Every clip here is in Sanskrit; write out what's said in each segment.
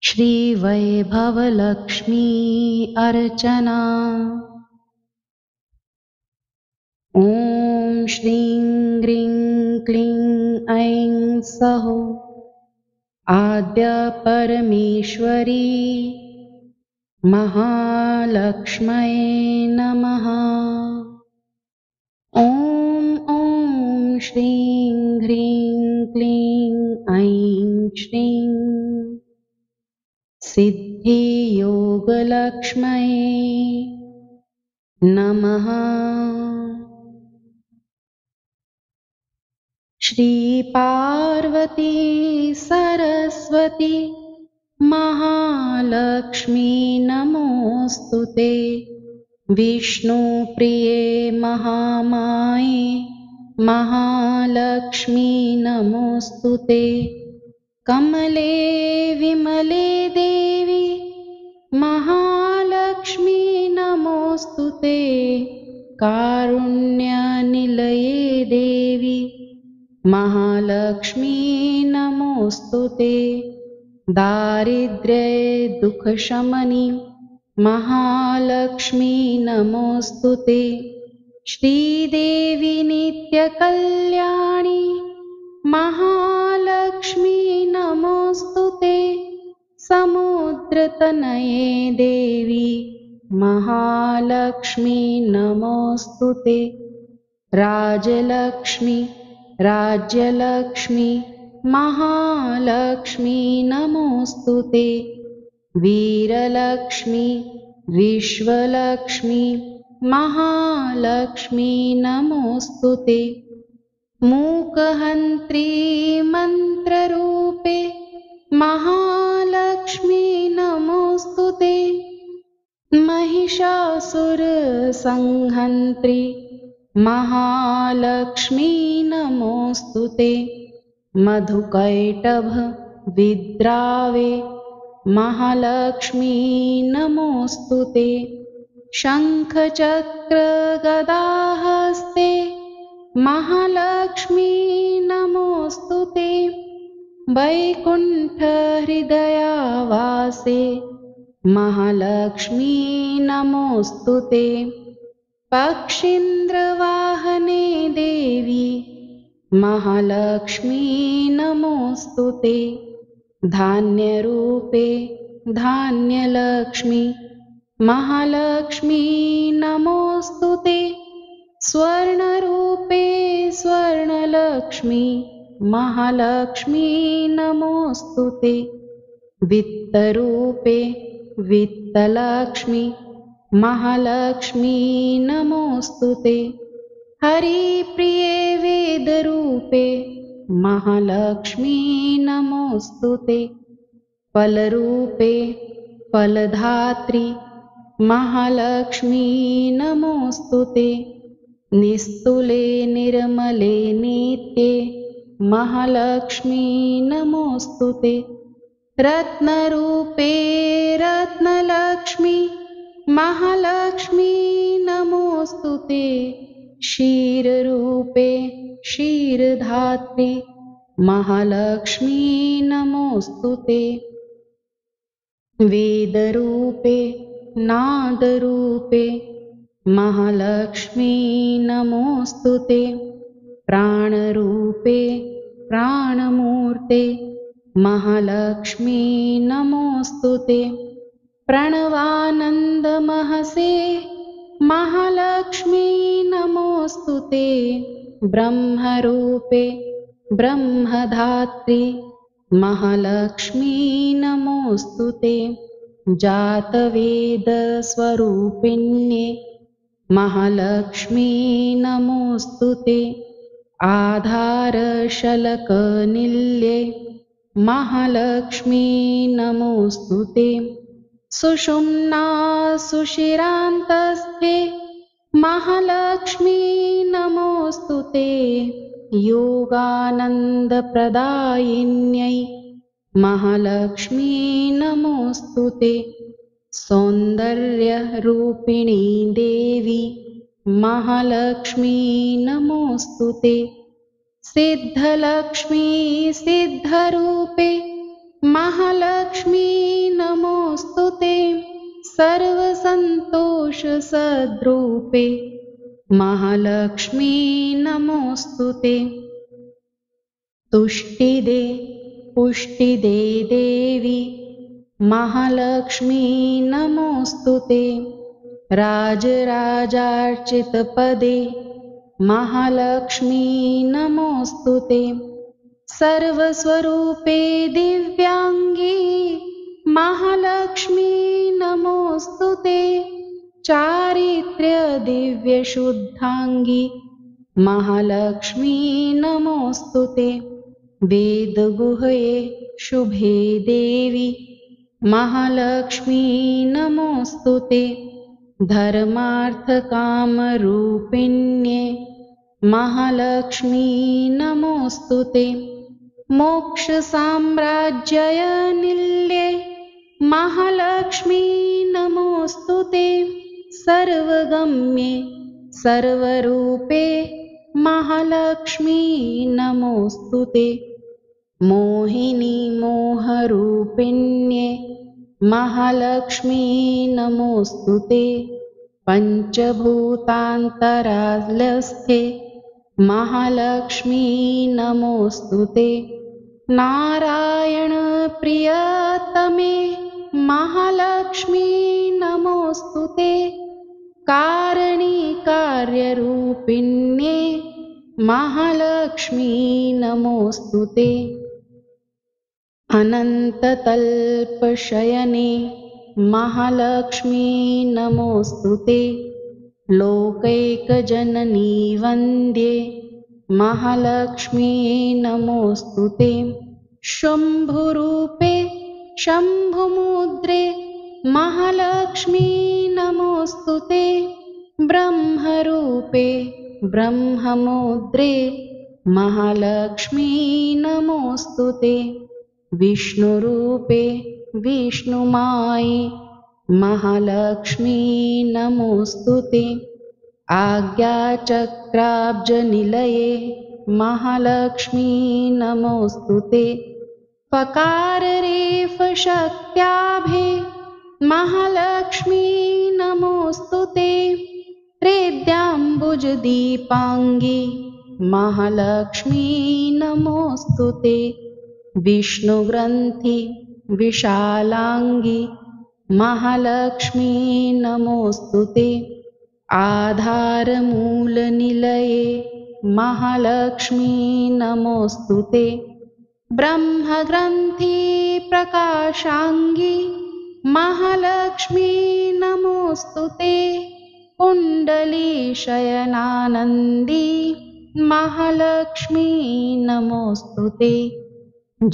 श्रीवैभवलक्ष्मी अर्चना। ॐ श्रीं ग्रीं क्लीं ऐं सौः आद्यपरमेश्वरी महालक्ष्म्यै नमः। ॐ श्रीं ह्रीं क्लीं ऐं श्रीं सिद्धियोगलक्ष्म्यै नमः। श्रीपार्वती सरस्वती महालक्ष्मी नमोऽस्तुते। विष्णुप्रिये महामाये महालक्ष्मी नमोऽस्तुते। कमले विमले देवी महालक्ष्मी नमोऽस्तुते। कारुण्यनिलये देवी महालक्ष्मी नमोऽस्तुते। दारिद्र्ये दुःखशमनी महालक्ष्मी नमोऽस्तुते। श्रीदेवी नित्यकल्याणी महालक्ष्मी नमोऽस्तुते। समुद्रतनये देवी महालक्ष्मी नमोऽस्तुते। राजलक्ष्मी राज्यलक्ष्मी महालक्ष्मी नमोऽस्तुते। वीरलक्ष्मी विश्वलक्ष्मी महालक्ष्मी नमोऽस्तुते। मूकहन्त्री मन्त्ररूपे महालक्ष्मी नमोऽस्तुते। महिषासुरसंहन्त्री महालक्ष्मी नमोऽस्तुते। मधुकैटभ विद्रावे महालक्ष्मी नमोऽस्तुते। शङ्खचक्रगदाहस्ते महालक्ष्मी नमोऽस्तुते। वैकुण्ठहृदयावासे महालक्ष्मी नमोऽस्तुते। पक्षीन्द्रवाहने देवी महालक्ष्मी नमोऽस्तुते। धान्यरूपे धान्यलक्ष्मी महालक्ष्मी नमोऽस्तुते। स्वर्णरूपे स्वर्णलक्ष्मी महालक्ष्मी नमोऽस्तुते। वित्तरूपे वित्तलक्ष्मी महालक्ष्मी नमोऽस्तुते। हरिप्रिये वेदरूपे महालक्ष्मी नमोऽस्तुते। फलरूपे फलधात्री महालक्ष्मी नमोऽस्तुते। निस्तुले निर्मले नित्ये महालक्ष्मी नमोऽस्तुते। रत्नरूपे रत्नलक्ष्मी महालक्ष्मी नमोऽस्तुते। क्षीररूपे क्षीरधात्री महालक्ष्मी नमोऽस्तुते। वेदरूपे नादरूपे महालक्ष्मी नमोऽस्तुते। प्राणरूपे प्राणमूर्ते महालक्ष्मी नमोऽस्तुते। प्रणवानन्दमहसे महालक्ष्मी नमोऽस्तुते। ब्रह्मरूपे ब्रह्मधात्री महालक्ष्मी नमोऽस्तुते। जातवेदस्वरूपिण्ये महालक्ष्मी नमोऽस्तुते। आधारशलकनिलये महालक्ष्मी नमोऽस्तुते। सुषुम्ना सुषिरान्तस्थे महालक्ष्मी नमोऽस्तुते। योगानन्दप्रदायिन्यै महालक्ष्मी नमोऽस्तुते। सौन्दर्यरूपिणी देवी महालक्ष्मी नमोऽस्तुते। सिद्धलक्ष्मी सिद्धरूपे महालक्ष्मी सद्रूपे महालक्ष्मी नमोऽस्तुते। तुष्टिदे पुष्टिदे देवी महालक्ष्मी नमोऽस्तुते। राजराजार्चितपदे महालक्ष्मी नमोऽस्तुते। सर्वस्वरूपे दिव्यांगी महालक्ष्मी नमोऽस्तुते। चारित्र्य दिव्यशुद्धांगी महालक्ष्मी नमोऽस्तुते। वेदगुह्ये शुभे देवी महालक्ष्मी नमोऽस्तुते। धर्मार्थकामरूपिण्ये महालक्ष्मी नमोऽस्तुते। मोक्षसाम्राज्यनिलये महालक्ष्मी नमोऽस्तुते। सर्वगम्ये सर्वरूपे महालक्ष्मी नमोऽस्तुते। मोहिनी मोहरूपिण्ये महालक्ष्मी नमोऽस्तुते। पञ्चभूतान्तरालस्थे महालक्ष्मी नमोऽस्तुते। नारायणप्रियतमे महालक्ष्मी नमोऽस्तुते। कारणीकार्यरूपिण्ये महालक्ष्मी नमोऽस्तुते। अनन्ततल्पशयने महालक्ष्मी नमोऽस्तुते। लोकैकजननी वन्द्ये महालक्ष्मी नमोऽस्तुते। शम्भुरूपे शम्भुमुद्रे महालक्ष्मी नमोऽस्तुते। ब्रह्मरूपे ब्रह्ममुद्रे महालक्ष्मी नमोऽस्तुते। विष्णुरूपे विष्णुमाये महालक्ष्मी नमोऽस्तुते। आज्ञाचक्राब्जनिलये महालक्ष्मी नमोऽस्तुते। पकाररेफशक्त्याभे महालक्ष्मी नमोऽस्तुते। हृद्याम्बुजदीपाङ्गी महालक्ष्मी नमोऽस्तुते। विष्णुग्रन्थि विशालाङ्गी महालक्ष्मी नमोऽस्तुते। आधारमूलनिलये महालक्ष्मी नमोऽस्तुते। ब्रह्मग्रन्थि प्रकाशाङ्गी महालक्ष्मी नमोऽस्तुते। कुण्डलीशयनानन्दी महालक्ष्मी नमोऽस्तुते।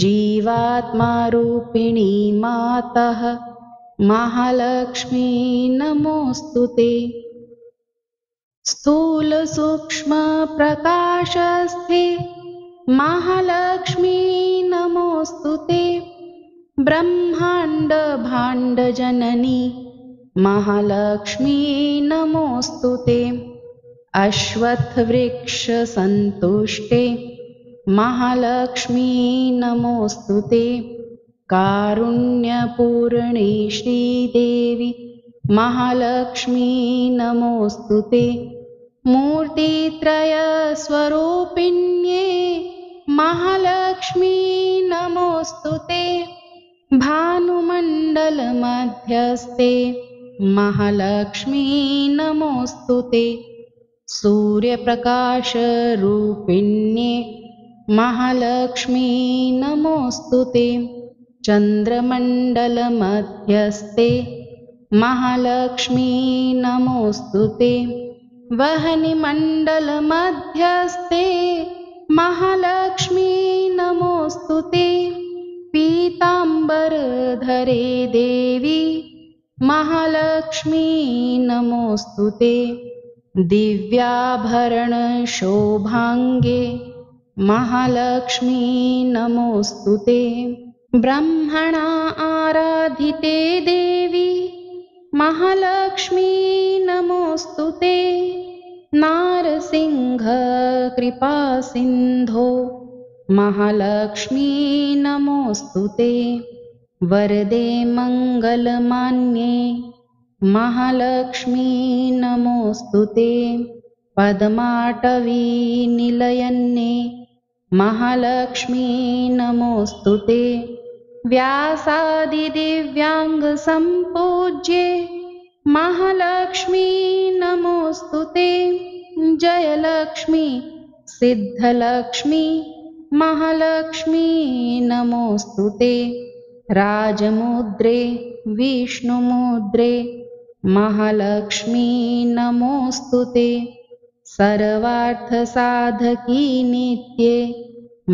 जीवात्मारूपिणी मातः महालक्ष्मी नमोऽस्तुते। स्थूलसूक्ष्मप्रकाशस्थे महालक्ष्मी नमोऽस्तुते। ब्रह्माण्डभाण्डजननी महालक्ष्मी नमोऽस्तुते। अश्वत्थवृक्षसन्तुष्टे महालक्ष्मी नमोऽस्तुते। कारुण्यपूर्णे श्रीदेवी महालक्ष्मी नमोऽस्तुते। मूर्तित्रयस्वरूपिण्ये महालक्ष्मी नमोऽस्तुते। भानुमण्डलमध्यस्थे महालक्ष्मी नमोऽस्तुते। सूर्यप्रकाशरूपिण्ये महालक्ष्मी नमोऽस्तुते। चन्द्रमण्डलमध्यस्थे महालक्ष्मी नमोऽस्तुते। वह्निमण्डलमध्यस्थे महालक्ष्मी नमोऽस्तुते। पीताम्बरधरे देवी महालक्ष्मी नमोऽस्तुते। दिव्याभरणशोभाङ्गे महालक्ष्मी नमोऽस्तुते। ब्रह्मणा आराधिते देवी महालक्ष्मी नमोऽस्तुते। नारसिंहकृपासिन्धो महालक्ष्मी नमोऽस्तुते। वरदे मङ्गलमान्ये महालक्ष्मी नमोऽस्तु ते। पद्माटवी निलयन्ये महालक्ष्मी नमोऽस्तु ते। व्यासादिदिव्याङ्गसम्पूज्ये महालक्ष्मी नमोऽस्तु ते। जयलक्ष्मी सिद्धलक्ष्मी महालक्ष्मी नमोऽस्तु ते। राजमुद्रे विष्णुमुद्रे महालक्ष्मी नमोऽस्तु ते। सर्वार्थसाधकी नित्ये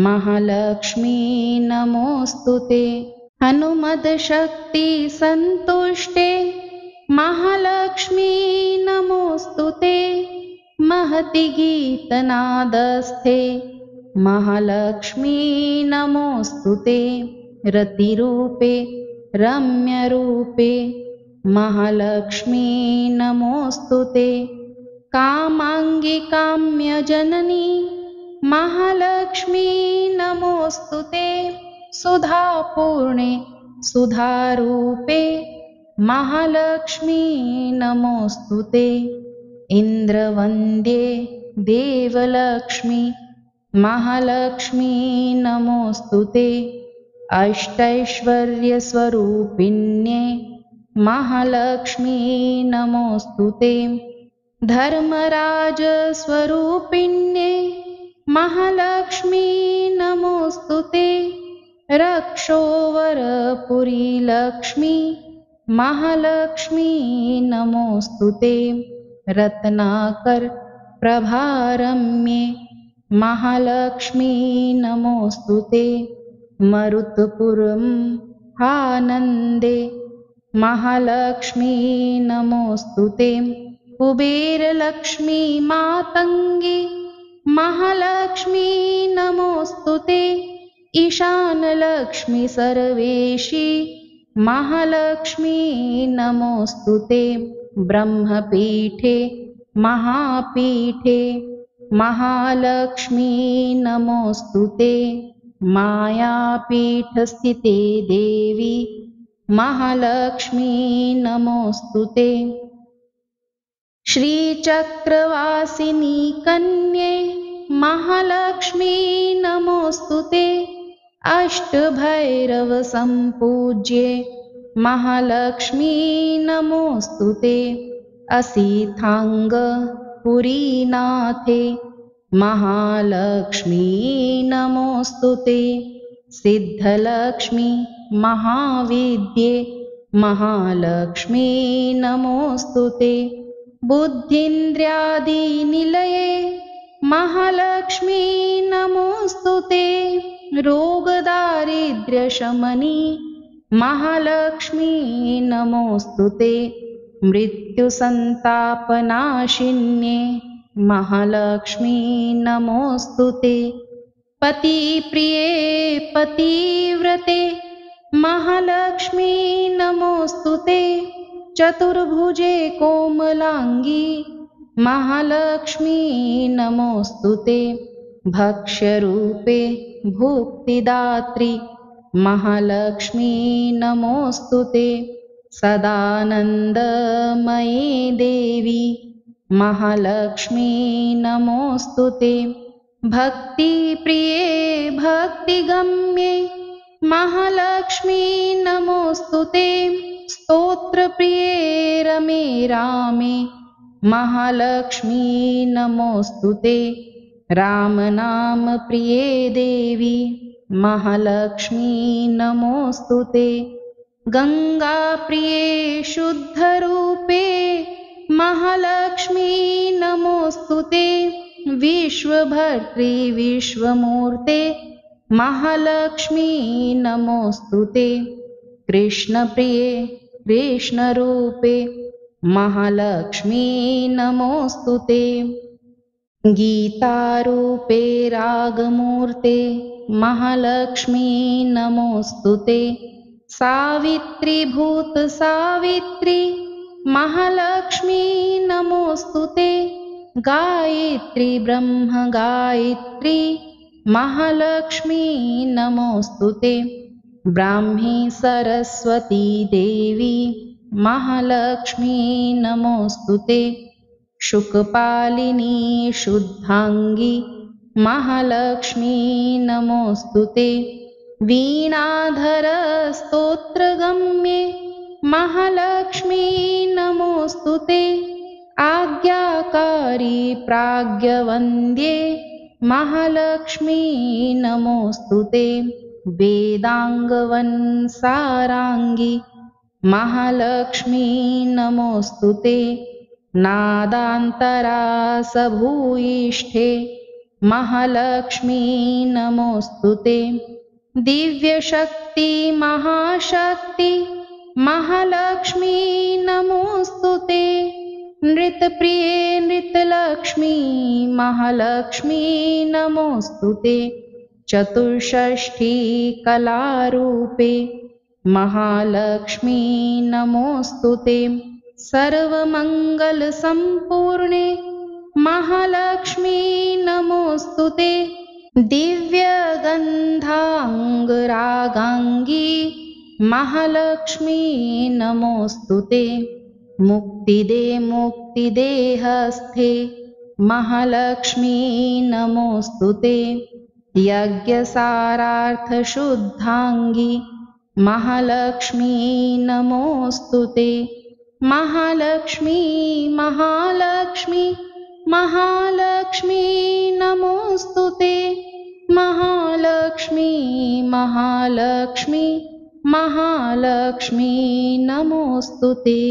महालक्ष्मी नमोऽस्तु ते। हनुमद्शक्ति सन्तुष्टे महालक्ष्मी नमोऽस्तु ते। महति गीतनादस्थे महालक्ष्मी नमोऽस्तु ते। रतिरूपे रम्यरूपे महालक्ष्मी नमोऽस्तु ते। कामाङ्गी काम्यजननी महालक्ष्मी नमोऽस्तु ते। सुधापूर्णे सुधारूपे महालक्ष्मी नमोऽस्तु ते। इन्द्रवन्द्ये देवलक्ष्मी महालक्ष्मी नमोऽस्तु ते। अष्टैश्वर्यस्वरूपिण्ये महालक्ष्मी नमोऽस्तु ते। धर्मराजस्वरूपिण्ये महालक्ष्मी नमोऽस्तु ते। रक्षोवरपुरीलक्ष्मी महालक्ष्मी नमोऽस्तु ते। रत्नाकर प्रभारम्ये महालक्ष्मी नमोऽस्तु ते। मरुत्पुरं हानन्दे महालक्ष्मी नमोऽस्तु ते। कुबेरलक्ष्मी मातङ्गी महालक्ष्मी नमोऽस्तु ते। ईशानलक्ष्मी सर्वेशी महालक्ष्मी नमोऽस्तु ते। ब्रह्मपीठे महापीठे महालक्ष्मी नमोऽस्तु ते। मायापीठस्थिते देवी महालक्ष्मी नमोऽस्तु ते। श्रीचक्रवासिनी कन्ये महालक्ष्मी नमोऽस्तु ते। अष्टभैरवसम्पूज्ये महालक्ष्मी नमोऽस्तु ते। असीथाङ्गपुरीनाथे महालक्ष्मी नमोऽस्तु ते। सिद्धलक्ष्मी महाविद्ये महालक्ष्मी नमोऽस्तु ते। बुद्धीन्द्रियादिनिलये महालक्ष्मी नमोऽस्तु ते। रोगदारिद्र्यशमनी महालक्ष्मी नमोऽस्तु ते। मृत्युसन्तापनाशिन्ये महालक्ष्मी नमोऽस्तु ते। पतिप्रिये पतिव्रते महालक्ष्मी नमोऽस्तु ते। चतुर्भुजे कोमलाङ्गी महालक्ष्मी नमोऽस्तु ते। भक्ष्यरूपे भुक्तिदात्री महालक्ष्मी नमोऽस्तु ते। सदानन्दमयी देवी महालक्ष्मी नमोऽस्तु ते। भक्तिप्रिये भक्तिगम्ये महालक्ष्मी नमोऽस्तु ते। स्तोत्रप्रिये रमे रामे महालक्ष्मी नमोऽस्तु ते। रामनामप्रिये देवी महालक्ष्मी नमोऽस्तु ते। गङ्गाप्रिये शुद्धरूपे महालक्ष्मी नमोऽस्तु ते। विश्वभर्त्री विश्वमूर्ते महालक्ष्मी नमोऽस्तु ते। कृष्णप्रिये कृष्णरूपे महालक्ष्मी नमोऽस्तु ते। गीतारूपे रागमूर्ते महालक्ष्मी नमोऽस्तु ते। सावित्रीभूत सावित्री महालक्ष्मी नमोऽस्तु ते। गायत्री ब्रह्म गायत्री महालक्ष्मी नमोऽस्तु ते। ब्राह्मी सरस्वती देवी महालक्ष्मी नमोऽस्तुते। शुकपालिनी शुद्धांगी महालक्ष्मी नमोऽस्तुते। वीणाधर स्तोत्रगम्ये महालक्ष्मी नमोऽस्तुते। आज्ञाकारी प्राज्ञवन्द्ये महालक्ष्मी नमोऽस्तुते। वेदांगवन्सारांगी महालक्ष्मी नमोऽस्तुते। नादान्तरासभूयिष्ठे महालक्ष्मी नमोऽस्तुते। दिव्यशक्ति महाशक्ति महालक्ष्मी नमोऽस्तुते। नृतप्रिये नृतलक्ष्मी महालक्ष्मी नमोऽस्तुते। चतुष्षष्ठी कलारूपे महालक्ष्मी नमोऽस्तुते। सर्वमङ्गलसम्पूर्णे महालक्ष्मी नमोऽस्तुते। दिव्यगन्धाङ्गरागाङ्गी महालक्ष्मी नमोऽस्तुते। मुक्तिदे मुक्तिदेहस्थे महालक्ष्मी नमोऽस्तुते। यज्ञसारार्थशुद्धांगी महालक्ष्मी नमोऽस्तुते। महालक्ष्मी महालक्ष्मी महालक्ष्मी नमोऽस्तुते। महालक्ष्मी महालक्ष्मी महालक्ष्मी नमोऽस्तुते।